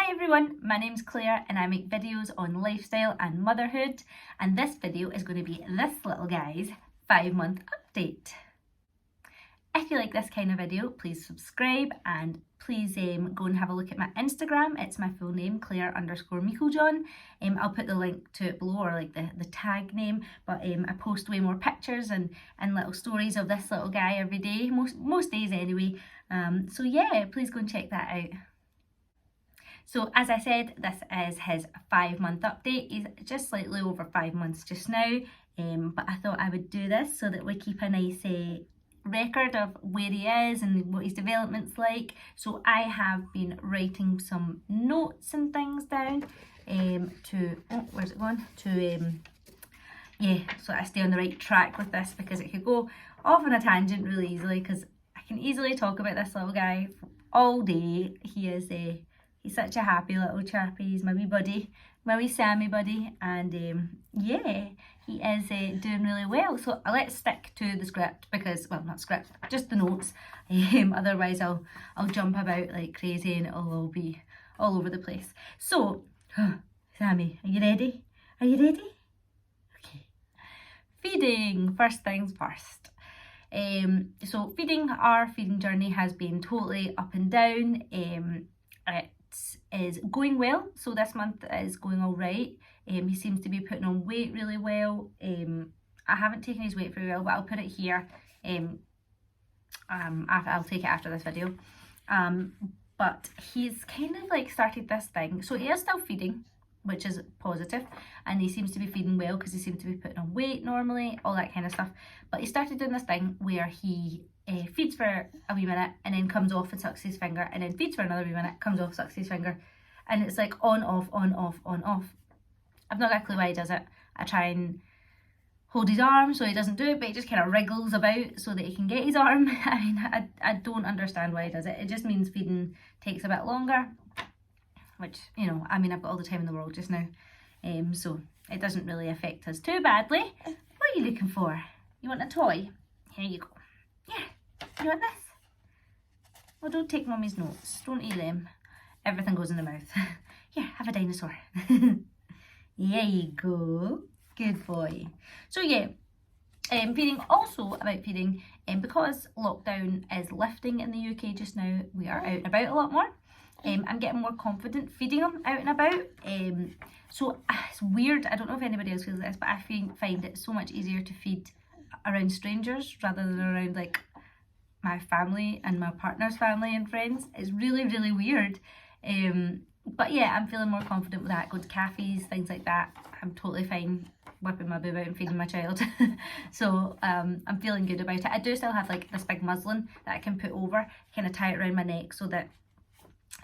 Hi everyone, my name's Claire and I make videos on lifestyle and motherhood, and this video is going to be this little guy's 5-month update. If you like this kind of video, please subscribe and please go and have a look at my Instagram. It's my full name, Claire_Meiklejohn. I'll put the link to it below, or like the tag name, but I post way more pictures and little stories of this little guy every day, most days anyway. So yeah, please go and check that out. So as I said, this is his 5-month update. He's just slightly over 5 months just now, but I thought I would do this so that we keep a nice record of where he is and what his development's like. So I have been writing some notes and things down where's it going? Yeah, so I stay on the right track with this, because it could go off on a tangent really easily, because I can easily talk about this little guy all day. He's such a happy little chappy. He's my wee buddy, my wee Sammy buddy, and yeah, he is doing really well. So let's stick to the script, because, well, not script, just the notes. Otherwise I'll jump about like crazy and it'll all be all over the place. So, Sammy, are you ready? Are you ready? Okay. Feeding, first things first. So our feeding journey has been totally up and down. It is going well, so this month is going all right. He seems to be putting on weight really well. I haven't taken his weight very well, but I'll put it here. I'll take it after this video. But he's kind of like started this thing, so he is still feeding, which is positive, and he seems to be feeding well because he seems to be putting on weight normally, all that kind of stuff. But he started doing this thing where he feeds for a wee minute and then comes off and sucks his finger, and then feeds for another wee minute, comes off, sucks his finger, and it's like on, off, on, off, on, off. I've not got a clue why he does it. I try and hold his arm so he doesn't do it, but he just kind of wriggles about so that he can get his arm. I mean, I don't understand why he does it. It just means feeding takes a bit longer, which, you know, I mean, I've got all the time in the world just now, so it doesn't really affect us too badly. What are you looking for? You want a toy? Here you go. Yeah, you want this? Well, don't take Mummy's notes. Don't eat them. Everything goes in the mouth. Here, have a dinosaur. There you go. Good boy. So yeah, feeding, also about feeding, because lockdown is lifting in the UK just now, we are out and about a lot more. I'm getting more confident feeding him out and about. So it's weird, I don't know if anybody else feels this, but I find it so much easier to feed around strangers rather than around like my family and my partner's family and friends. It's really, really weird. But yeah, I'm feeling more confident with that. Go to cafes, things like that. I'm totally fine whipping my boob out and feeding my child. So I'm feeling good about it. I do still have like this big muslin that I can put over, kind of tie it around my neck so that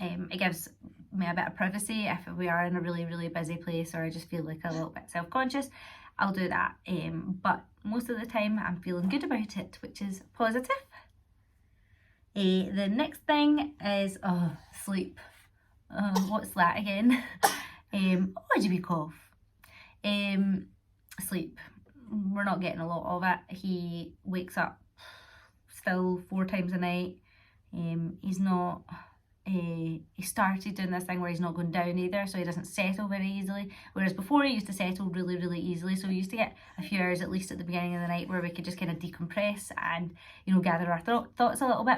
it gives me a bit of privacy if we are in a really, really busy place, or I just feel like a little bit self-conscious. I'll do that. But most of the time I'm feeling good about it, which is positive. The next thing is sleep. What's that again? Why'd you be cough? Sleep. We're not getting a lot of it. He wakes up still 4 times a night. He's not. He started doing this thing where he's not going down either, so he doesn't settle very easily, whereas before he used to settle really, really easily. So we used to get a few hours at least at the beginning of the night where we could just kind of decompress and, you know, gather our thoughts a little bit.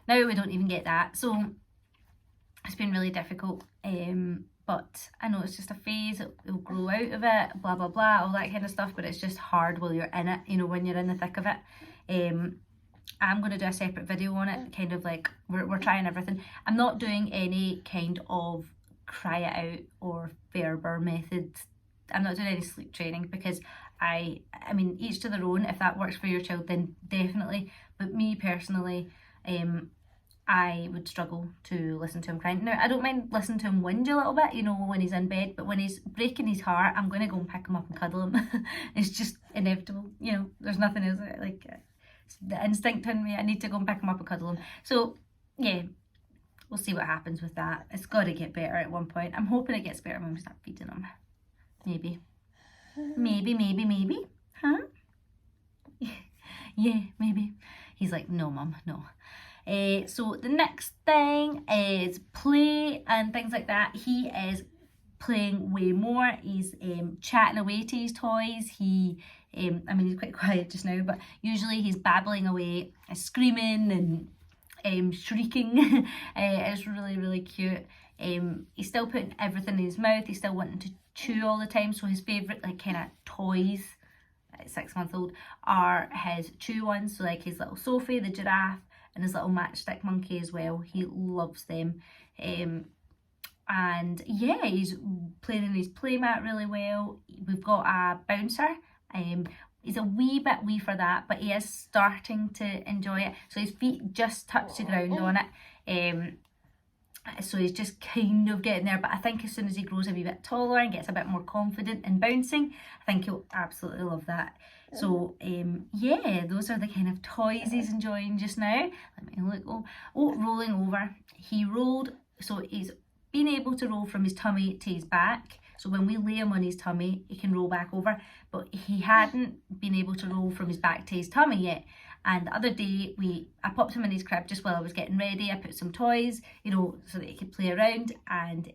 Now we don't even get that, so it's been really difficult. But I know it's just a phase, it'll grow out of it, blah blah blah, all that kind of stuff, but it's just hard while you're in it, you know, when you're in the thick of it. I'm going to do a separate video on it, kind of like we're trying everything. I'm not doing any kind of cry it out or Ferber methods. I'm not doing any sleep training, because I mean, each to their own. If that works for your child, then definitely. But me personally, I would struggle to listen to him crying. Now, I don't mind listening to him whinge a little bit, you know, when he's in bed, but when he's breaking his heart, I'm going to go and pick him up and cuddle him. It's just inevitable, you know, there's nothing else, like, the instinct in me, I need to go and pick him up and cuddle him. So yeah, we'll see what happens with that. It's got to get better at one point. I'm hoping it gets better when we start feeding him. Maybe. Huh? Yeah, maybe. He's like, no, Mum, no. So the next thing is play and things like that. He is playing way more. He's chatting away to his toys. He's quite quiet just now, but usually he's babbling away, screaming and shrieking. It's really, really cute. He's still putting everything in his mouth. He's still wanting to chew all the time. So his favourite kind of toys at 6 months old are his chew ones. So like his little Sophie, the giraffe, and his little matchstick monkey as well. He loves them. And yeah, he's playing in his playmat really well. We've got a bouncer. He's a wee bit wee for that, but he is starting to enjoy it. So his feet just touch the ground on it. So he's just kind of getting there. But I think as soon as he grows a wee bit taller and gets a bit more confident in bouncing, I think he'll absolutely love that. So yeah, those are the kind of toys he's enjoying just now. Let me look. Oh, rolling over. He rolled, so he's been able to roll from his tummy to his back. So when we lay him on his tummy, he can roll back over. But he hadn't been able to roll from his back to his tummy yet. And the other day, I popped him in his crib just while I was getting ready. I put some toys, so that he could play around. And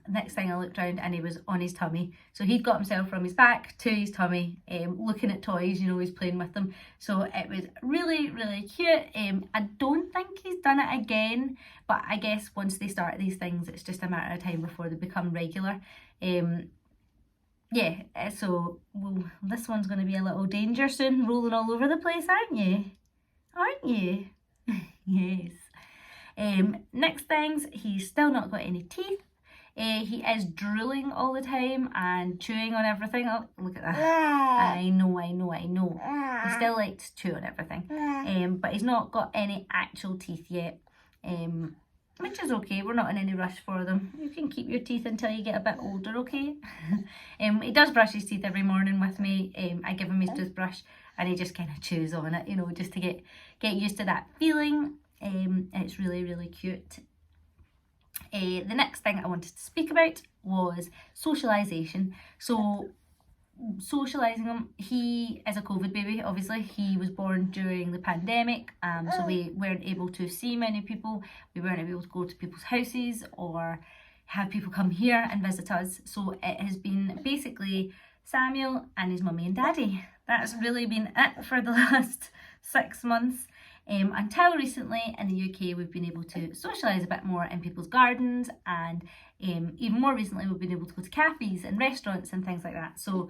next thing I looked around and he was on his tummy. So he'd got himself from his back to his tummy, looking at toys, he's playing with them. So it was really, really cute. I don't think he's done it again, but I guess once they start these things, it's just a matter of time before they become regular. Yeah, so this one's going to be a little danger soon, rolling all over the place, aren't you? Aren't you? Yes. Next things, he's still not got any teeth. He is drooling all the time and chewing on everything. Oh, look at that. I know. He still likes to chew on everything. But he's not got any actual teeth yet. Which is okay, we're not in any rush for them. You can keep your teeth until you get a bit older, okay? He does brush his teeth every morning with me. I give him his toothbrush and he just kind of chews on it, just to get used to that feeling. It's really, really cute. The next thing I wanted to speak about was socialisation. So socialising him, he is a COVID baby, obviously. He was born during the pandemic, so we weren't able to see many people. We weren't able to go to people's houses or have people come here and visit us. So it has been basically Samuel and his mummy and daddy. That's really been it for the last 6 months. Until recently in the UK, we've been able to socialise a bit more in people's gardens, and even more recently we've been able to go to cafes and restaurants and things like that. So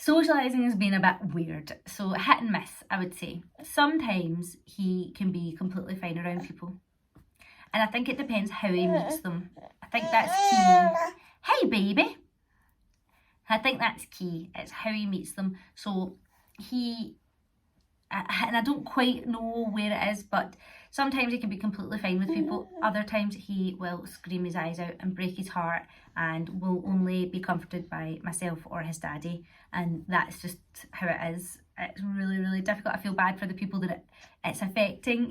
socialising has been a bit weird, so hit and miss, I would say. Sometimes he can be completely fine around people, and I think it depends how he meets them. I think that's key. Hey baby! I think that's key. It's how he meets them. So and I don't quite know where it is, but sometimes he can be completely fine with people. Other times he will scream his eyes out and break his heart and will only be comforted by myself or his daddy. And that's just how it is. It's really, really difficult. I feel bad for the people that it's affecting,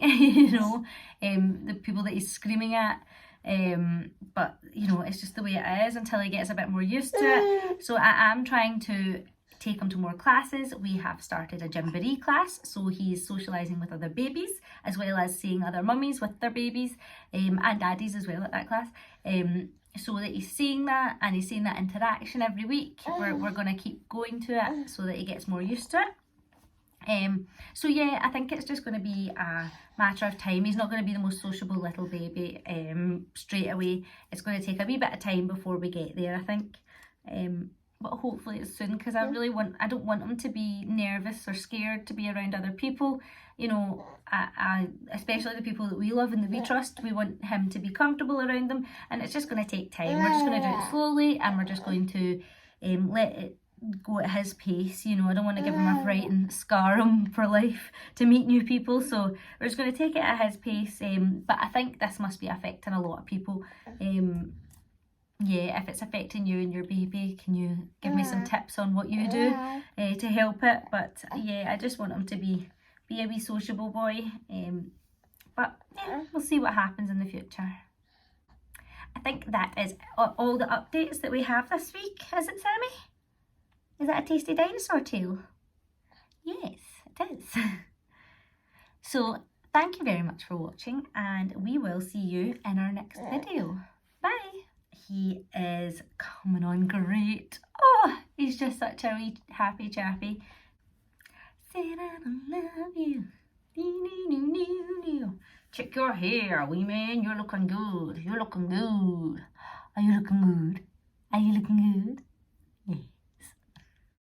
the people that he's screaming at. But, it's just the way it is until he gets a bit more used to it. So I am trying to take him to more classes. We have started a Jamboree class, so he's socialising with other babies as well as seeing other mummies with their babies, and daddies as well at that class, so that he's seeing that and he's seeing that interaction every week. We're going to keep going to it so that he gets more used to it. So yeah, I think it's just going to be a matter of time. He's not going to be the most sociable little baby straight away. It's going to take a wee bit of time before we get there, I think. But hopefully it's soon, because I don't want him to be nervous or scared to be around other people. Especially the people that we love and that we trust. We want him to be comfortable around them, and it's just going to take time. We're just going to do it slowly, and we're just going to let it go at his pace. I don't want to give him a fright and scar him for life to meet new people. So we're just going to take it at his pace. But I think this must be affecting a lot of people. Yeah, if it's affecting you and your baby, can you give me some tips on what you do to help it? But yeah, I just want him to be a wee sociable boy. But yeah, we'll see what happens in the future. I think that is all the updates that we have this week. Is it, Sammy? Is that a tasty dinosaur tail? Yes, it is. So Thank you very much for watching, and we will see you in our next video. Bye. He is coming on great. Oh, he's just such a wee happy chappy. Said I don't love you. Check your hair, wee man. You're looking good. You're looking good. Are you looking good? Are you looking good? Yeah.